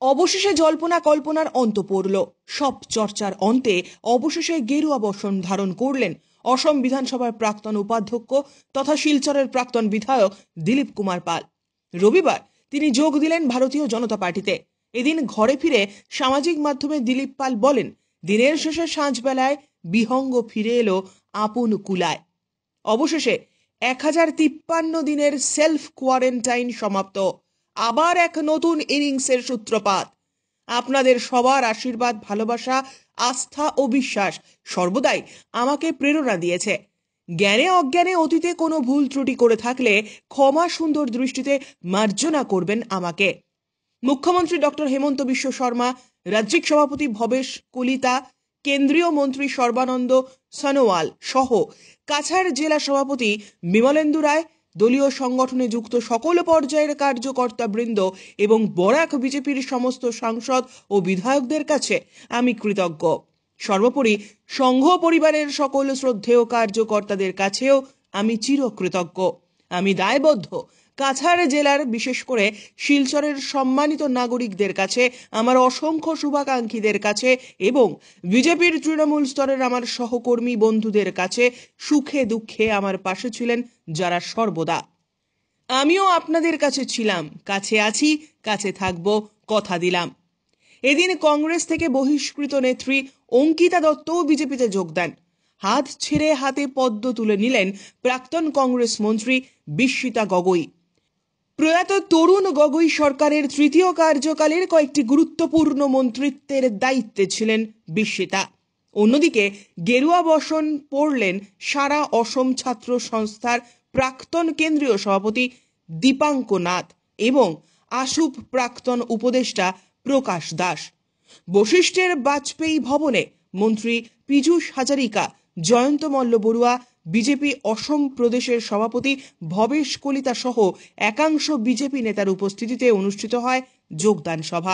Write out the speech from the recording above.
অবশেষে জল্পনা কল্পনার অন্ত পড়ল। সব চর্চার অন্তে অবশেষে গেরুয়া বসন ধারণ করলেন অসম বিধানসভার প্রাক্তন উপাধ্যক্ষ তথা শিলচরের প্রাক্তন বিধায়ক দিলীপ কুমার পাল। রবিবার তিনি যোগ দিলেন ভারতীয় জনতা পার্টিতে। এদিন ঘরে ফিরে সামাজিক মাধ্যমে দিলীপ পাল বলেন, দিনের শেষে সাঁঝবেলায় বিহঙ্গ ফিরে এলো আপন কুলায়। অবশেষে 1053 দিনের সেলফ কোয়ারেন্টাইন সমাপ্ত। আবার এক নতুন ইনিংসের সূত্রপাত। আপনাদের সবার আশীর্বাদ, ভালোবাসা, আস্থা ও বিশ্বাস সর্বদাই আমাকে প্রেরণা দিয়েছে। জ্ঞানে অজ্ঞানে অতীতে কোনো ভুল ত্রুটি করে থাকলে ক্ষমা সুন্দর দৃষ্টিতে মার্জনা করবেন আমাকে। মুখ্যমন্ত্রী ডক্টর হেমন্ত বিশ্ব শর্মা, রাজ্যিক সভাপতি ভবেশ কলিতা, কেন্দ্রীয় মন্ত্রী সর্বানন্দ সনোয়াল সহ কাছাড় জেলা সভাপতি বিমলেন্দু রায়, দলীয় সংগঠনে যুক্ত সকল পর্যায়ের কার্যকর্তাবৃন্দ এবং বরাক বিজেপির সমস্ত সাংসদ ও বিধায়কদের কাছে আমি কৃতজ্ঞ। সর্বোপরি সংঘ পরিবারের সকল শ্রদ্ধেয় কার্যকর্তাদের কাছেও আমি চিরকৃতজ্ঞ। আমি দায়বদ্ধ কাছাড় জেলার, বিশেষ করে শিলচরের সম্মানিত নাগরিকদের কাছে, আমার অসংখ্য শুভাকাঙ্ক্ষীদের কাছে এবং বিজেপির তৃণমূল স্তরের আমার সহকর্মী বন্ধুদের কাছে, সুখে দুঃখে আমার পাশে ছিলেন যারা সর্বদা। আমিও আপনাদের কাছে ছিলাম, কাছে আছি, কাছে থাকব, কথা দিলাম। এদিন কংগ্রেস থেকে বহিষ্কৃত নেত্রী অঙ্কিতা দত্তও বিজেপিতে যোগ দেন। হাত ছেড়ে হাতে পদ্ম তুলে নিলেন প্রাক্তন কংগ্রেস মন্ত্রী বিস্মিতা গগৈ। প্রয়াত তরুণ গগৈ সরকারের তৃতীয় কার্যকালের কয়েকটি গুরুত্বপূর্ণ মন্ত্রিত্বের দায়িত্বে ছিলেন বিস্মিতা। অন্যদিকে গেরুয়া বসন পড়লেন সারা অসম ছাত্র সংস্থার প্রাক্তন কেন্দ্রীয় সভাপতি দীপাঙ্ক নাথ এবং আসুপ প্রাক্তন উপদেষ্টা প্রকাশ দাস। বশিষ্ঠের বাজপেয়ী ভবনে মন্ত্রী পীযূষ হাজারিকা, জয়ন্ত মল্ল বড়ুয়া, বিজেপি অসম প্রদেশের সভাপতি ভবেশ কলিতা সহ একাংশ বিজেপি নেতার উপস্থিতিতে অনুষ্ঠিত হয় যোগদান সভা।